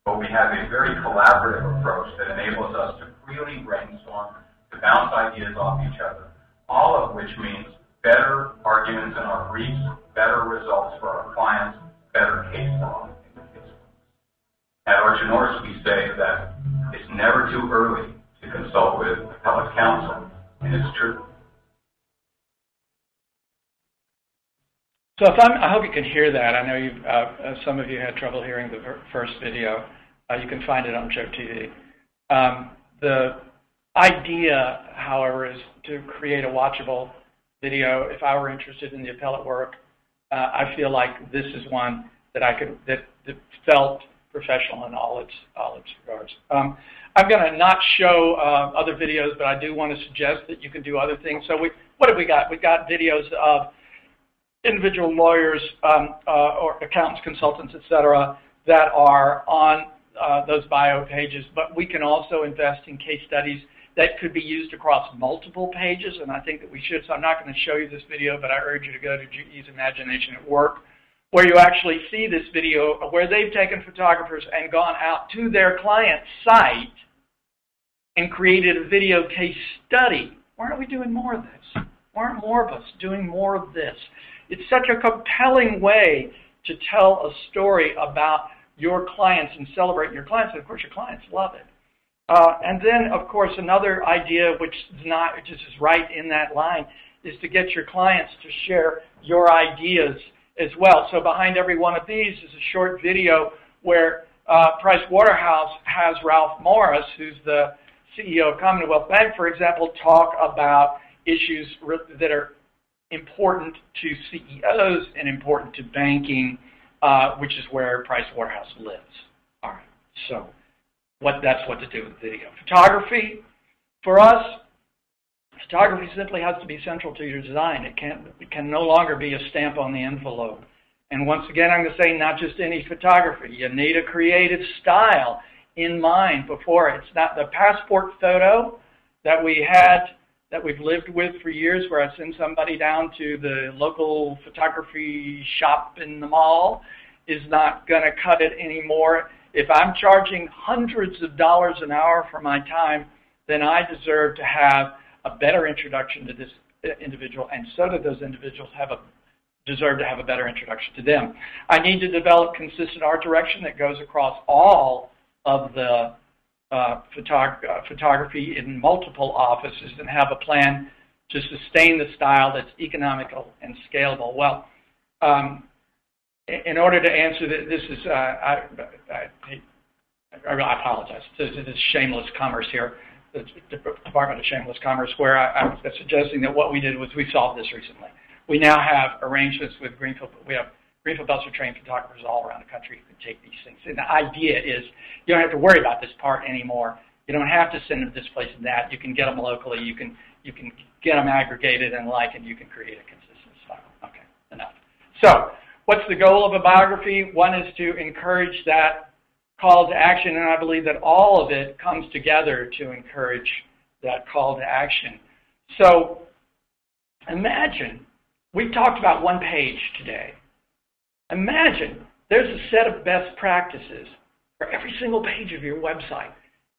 but we have a very collaborative approach that enables us to freely brainstorm, to bounce ideas off each other, all of which means better arguments in our briefs, better results for our clients, better case law in the case. At Archer Norris, we say that it's never too early to consult with appellate counsel, and it's true.
So I hope you can hear that. I know some of you had trouble hearing the first video. You can find it on Choate TV. The idea, however, is to create a watchable video. If I were interested in the appellate work, I feel like this is one that that felt professional in all its regards. I'm going to not show other videos, but I do want to suggest that you can do other things. So what have we got? We've got videos of individual lawyers or accountants, consultants, etc., that are on those bio pages, but we can also invest in case studies that could be used across multiple pages, and I think that we should. So I'm not going to show you this video, but I urge you to go to GE's Imagination at Work, where you actually see this video where they've taken photographers and gone out to their client site and created a video case study. Why aren't we doing more of this? Why aren't more of us doing more of this? It's such a compelling way to tell a story about your clients and celebrate your clients, and of course your clients love it. And then, of course, another idea which is right in that line is to get your clients to share your ideas as well. So behind every one of these is a short video where Price Waterhouse has Ralph Morris, who's the CEO of Commonwealth Bank, for example, talk about issues that are important to CEOs and important to banking, which is where Price Waterhouse lives. All right, so that's what to do with video. Photography, for us, photography simply has to be central to your design. It can no longer be a stamp on the envelope. And once again, I'm going to say not just any photography. You need a creative style in mind before. It's not the passport photo that we had, that we've lived with for years, where I send somebody down to the local photography shop in the mall, is not going to cut it anymore. If I'm charging hundreds of dollars an hour for my time, then I deserve to have a better introduction to this individual, and so do those individuals deserve to have a better introduction to them. I need to develop consistent art direction that goes across all of the photography in multiple offices, and have a plan to sustain the style that's economical and scalable. Well, in order to answer this is, I apologize, this is shameless commerce here, the Department of Shameless Commerce, where I was suggesting that what we did was we solved this recently. We now have arrangements with Greenfield. We have Greenfield Belser trained photographers all around the country who can take these things. And the idea is you don't have to worry about this part anymore. You don't have to send them to this place and that. You can get them locally. You can get them aggregated and you can create a consistent style. Okay, enough. So what's the goal of a biography? One is to encourage that call to action, and I believe that all of it comes together to encourage that call to action. So imagine, we've talked about one page today. Imagine there's a set of best practices for every single page of your website.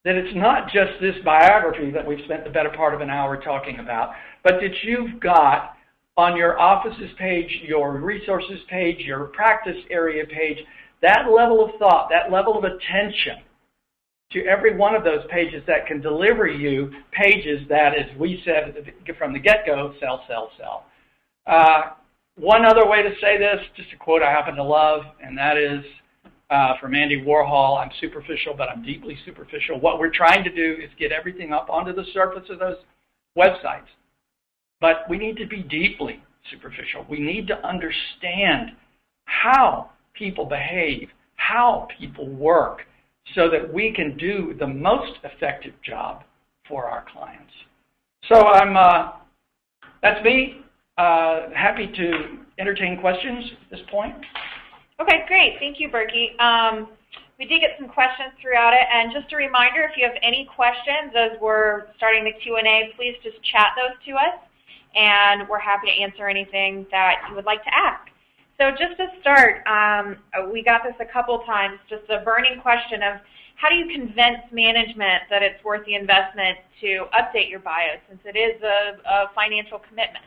That it's not just this biography that we've spent the better part of an hour talking about, but that you've got on your offices page, your resources page, your practice area page, that level of thought, that level of attention to every one of those pages that can deliver you pages that, as we said from the get-go, sell, sell, sell. One other way to say this, just a quote I happen to love, and that is from Andy Warhol. I'm superficial, but I'm deeply superficial. What we're trying to do is get everything up onto the surface of those websites. But we need to be deeply superficial. We need to understand how people behave, how people work, so that we can do the most effective job for our clients. So that's me. Happy to entertain questions at this point.
Okay, great. Thank you, Berkey. We did get some questions throughout it, and just a reminder, if you have any questions as we're starting the Q&A, please just chat those to us, and we're happy to answer anything that you would like to ask. So just to start, we got this a couple times, just a burning question of how do you convince management that it's worth the investment to update your bio, since it is a financial commitment?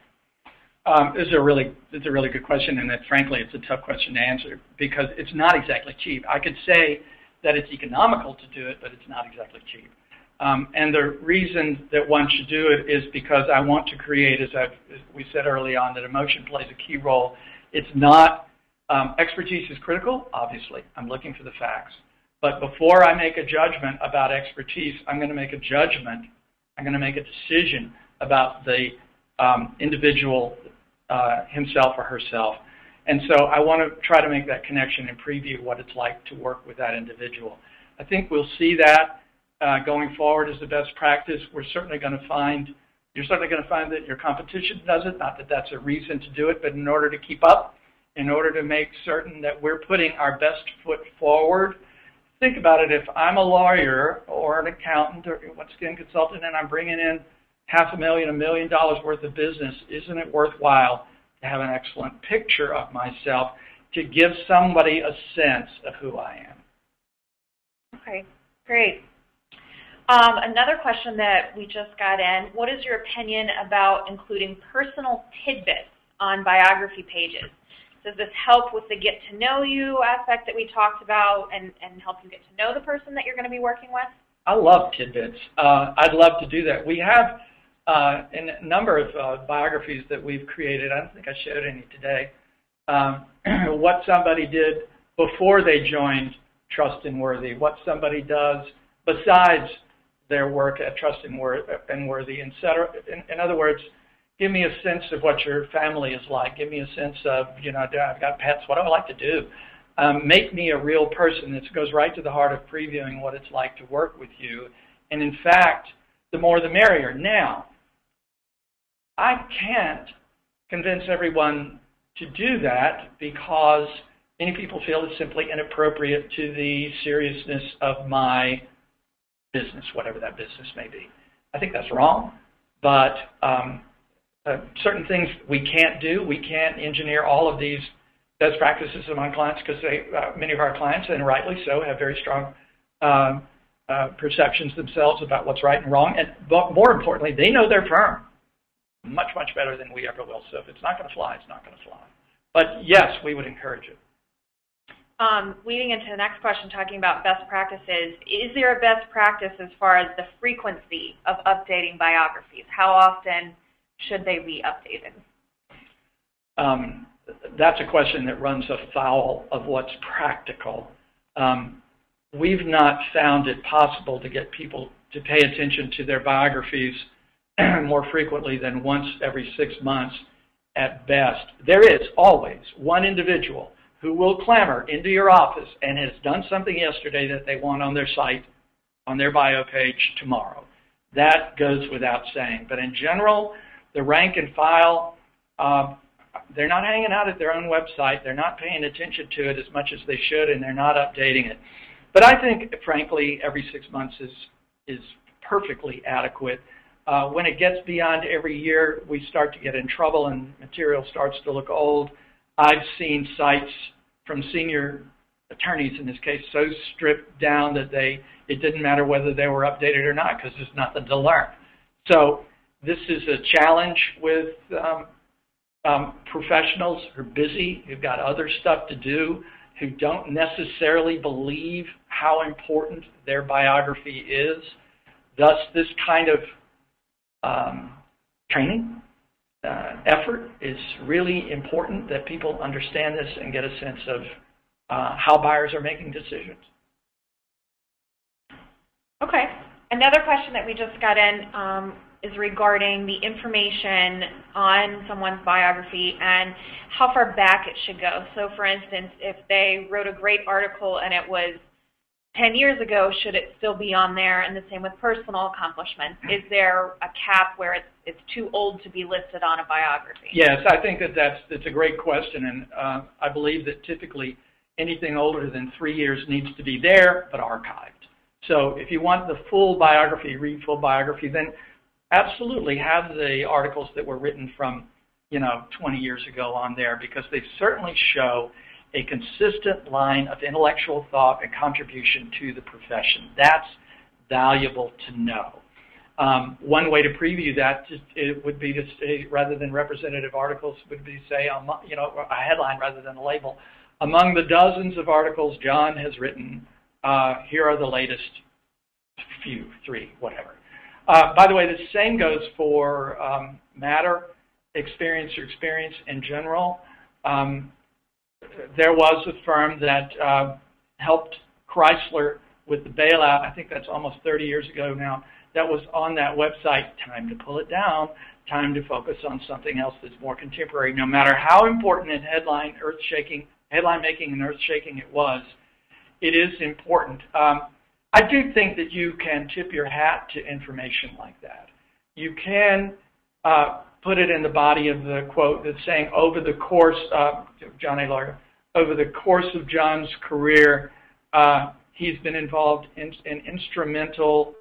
This is a really good question, and frankly, it's a tough question to answer because it's not exactly cheap. I could say that it's economical to do it, but it's not exactly cheap. And the reason that one should do it is because I want to create, as we said early on, that emotion plays a key role. It's not, expertise is critical, obviously. I'm looking for the facts. But before I make a judgment about expertise, I'm going to make a judgment. I'm going to make a decision about the individual himself or herself. And so I want to try to make that connection and preview what it's like to work with that individual. I think we'll see that going forward as the best practice. You're certainly going to find that your competition does it, not that that's a reason to do it, but in order to keep up, in order to make certain that we're putting our best foot forward. Think about it. If I'm a lawyer or an accountant or once again consultant and I'm bringing in $500,000, $1 million worth of business, isn't it worthwhile to have an excellent picture of myself to give somebody a sense of who I am?
Okay, great. Another question that we just got in, what is your opinion about including personal tidbits on biography pages? Does this help with the get-to-know-you aspect that we talked about and help you get to know the person that you're going to be working with?
I love tidbits. I'd love to do that. We have a number of biographies that we've created. I don't think I showed any today. What somebody did before they joined Trust and Worthy, what somebody does besides their work at Trust and Worthy, etc. In other words, give me a sense of what your family is like. Give me a sense of, I've got pets. What do I like to do? Make me a real person. This goes right to the heart of previewing what it's like to work with you. And in fact, the more the merrier. Now, I can't convince everyone to do that because many people feel it's simply inappropriate to the seriousness of my business, whatever that business may be. I think that's wrong, but certain things we can't do. We can't engineer all of these best practices among clients because many of our clients, and rightly so, have very strong perceptions themselves about what's right and wrong. And but more importantly, they know their firm much, much better than we ever will. So if it's not going to fly, it's not going to fly. But yes, we would encourage it.
Leading into the next question, talking about best practices, is there a best practice as far as the frequency of updating biographies? How often should they be updated?
That's a question that runs afoul of what's practical. We've not found it possible to get people to pay attention to their biographies more frequently than once every 6 months at best. There is always one individual who will clamor into your office and has done something yesterday that they want on their site, on their bio page tomorrow. That goes without saying. But in general, the rank and file, they're not hanging out at their own website. They're not paying attention to it as much as they should, and they're not updating it. But I think, frankly, every 6 months is perfectly adequate. When it gets beyond every year, we start to get in trouble and material starts to look old. I've seen sites from senior attorneys, in this case, so stripped down that it didn't matter whether they were updated or not because there's nothing to learn. So this is a challenge with professionals who are busy, who've got other stuff to do, who don't necessarily believe how important their biography is. Thus, this kind of training effort is really important, that people understand this and get a sense of how buyers are making decisions. Okay.
Another question that we just got in is regarding the information on someone's biography and how far back it should go. So, for instance, if they wrote a great article and it was 10 years ago, should it still be on there? And the same with personal accomplishments. Is there a cap where it's too old to be listed on a biography?
Yes, I think that's a great question, and I believe that typically anything older than 3 years needs to be there but archived. So if you want the full biography, read full biography, then absolutely have the articles that were written from 20 years ago on there, because they certainly show a consistent line of intellectual thought and contribution to the profession. That's valuable to know. One way to preview that it would be to say, rather than representative articles, would be to say, a headline rather than a label. Among the dozens of articles John has written, here are the latest few, 3, whatever. By the way, the same goes for matter, experience in general. There was a firm that helped Chrysler with the bailout. I think that's almost 30 years ago now. That was on that website. Time to pull it down. time to focus on something else that's more contemporary. No matter how important in headline making and earth-shaking it was, it is important. I do think that you can tip your hat to information like that. You can put it in the body of the quote that's saying, over the course of John A. Lawyer, over the course of John's career, he's been involved in instrumental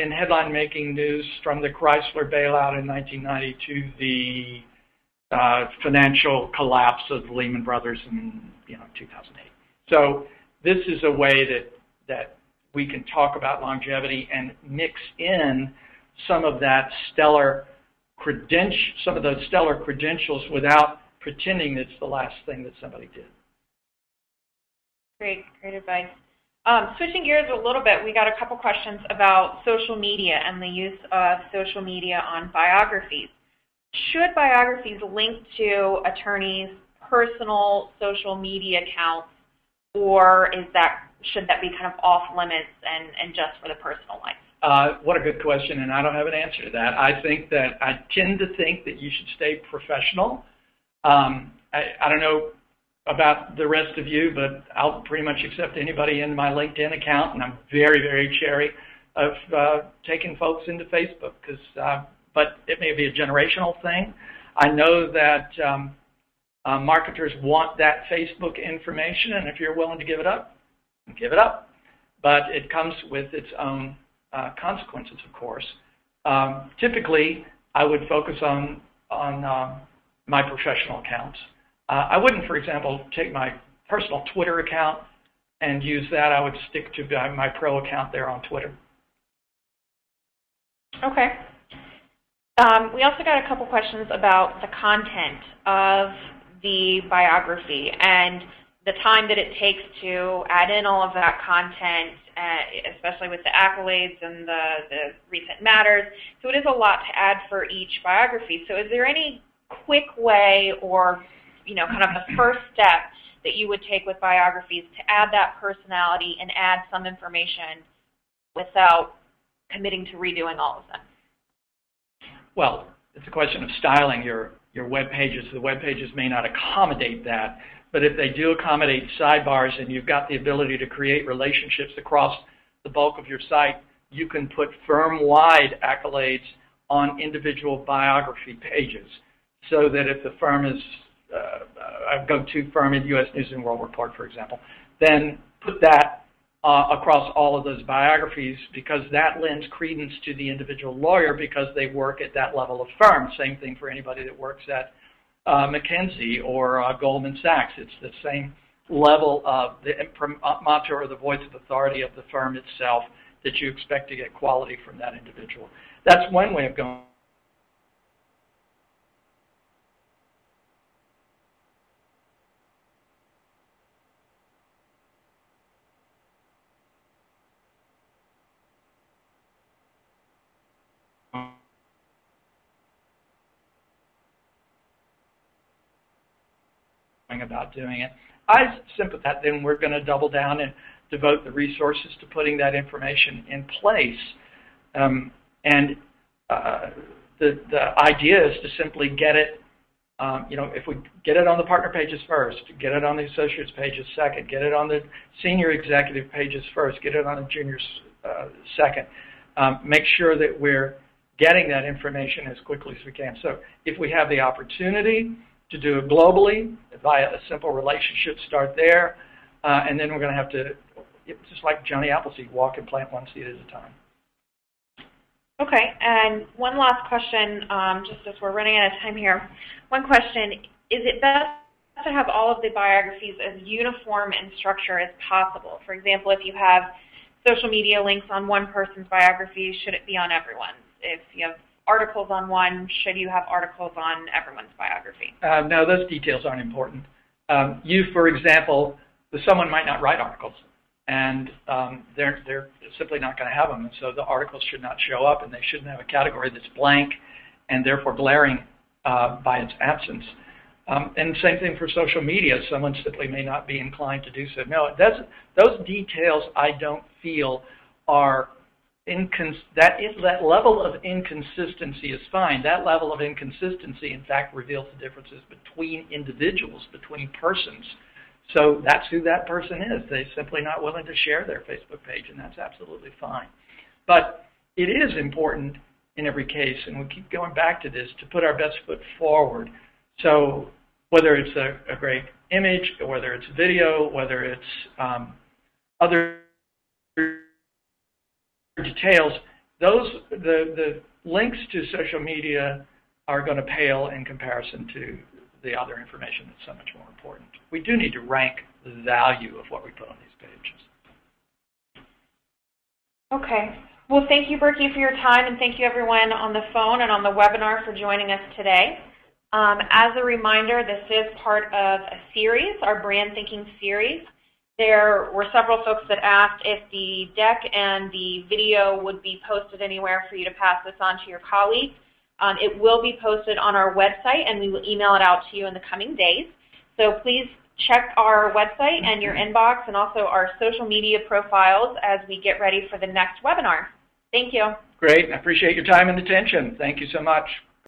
in headline-making news from the Chrysler bailout in 1990 to the financial collapse of Lehman Brothers in 2008. So this is a way that we can talk about longevity and mix in some of that some of those stellar credentials without pretending it's the last thing that somebody did.
Great advice. Switching gears a little bit, we got a couple questions about social media and the use of social media on biographies. Should biographies link to attorneys' personal social media accounts, or should that be kind of off limits and just for the personal life?
What a good question, and I don't have an answer to that. I tend to think that you should stay professional. I don't know about the rest of you, but I'll pretty much accept anybody in my LinkedIn account, and I'm very, very chary of taking folks into Facebook, but it may be a generational thing. I know that marketers want that Facebook information, and if you're willing to give it up, give it up. But it comes with its own consequences, of course. Typically, I would focus on my professional accounts. I wouldn't, for example, take my personal Twitter account and use that. I would stick to my pro account there on Twitter.
Okay. We also got a couple questions about the content of the biography and the time that it takes to add in all of that content, especially with the accolades and the recent matters. So it is a lot to add for each biography. So is there any quick way or kind of the first step that you would take with biographies to add that personality and add some information without committing to redoing all of them?
Well, it's a question of styling your web pages. The web pages may not accommodate that, but if they do accommodate sidebars and you've got the ability to create relationships across the bulk of your site, you can put firm-wide accolades on individual biography pages, so that if the firm is a go-to firm in U.S. News and World Report, for example, then put that across all of those biographies, because that lends credence to the individual lawyer because they work at that level of firm. Same thing for anybody that works at McKinsey or Goldman Sachs. It's the same level of the imprimatur or the voice of authority of the firm itself that you expect to get quality from that individual. That's one way of going about doing it. I sympathize. Then we're going to double down and devote the resources to putting that information in place. The idea is to simply get it, if we get it on the partner pages first, get it on the associates pages second, get it on the senior executive pages first, get it on the juniors second. Make sure that we're getting that information as quickly as we can. So if we have the opportunity to do it globally via a simple relationship, start there, and then we're going to have to, just like Johnny Appleseed, walk and plant one seed at a time.
Okay, and one last question, just as we're running out of time here. One question, is it best to have all of the biographies as uniform in structure as possible? For example, if you have social media links on one person's biography, should it be on everyone's? If you have articles on one, should you have articles on everyone's biography?
No, those details aren't important. You, for example, someone might not write articles, and they're simply not going to have them, and so the articles should not show up, and they shouldn't have a category that's blank and therefore glaring by its absence. And same thing for social media. Someone simply may not be inclined to do so. No, those details I don't feel are that level of inconsistency is fine. That level of inconsistency, in fact, reveals the differences between individuals, between persons. So that's who that person is. They're simply not willing to share their Facebook page, and that's absolutely fine. But it is important in every case, and we keep going back to this, to put our best foot forward. So whether it's a great image, or whether it's video, whether it's other details, the links to social media are going to pale in comparison to the other information that's so much more important. We do need to rank the value of what we put on these pages.
Okay. Well, thank you, Berkey, for your time, and thank you, everyone on the phone and on the webinar for joining us today. As a reminder, this is part of a series, our Brand Thinking series. There were several folks that asked if the deck and the video would be posted anywhere for you to pass this on to your colleagues. It will be posted on our website, and we will email it out to you in the coming days. So please check our website and your inbox, and also our social media profiles as we get ready for the next webinar. Thank you.
Great. I appreciate your time and attention. Thank you so much.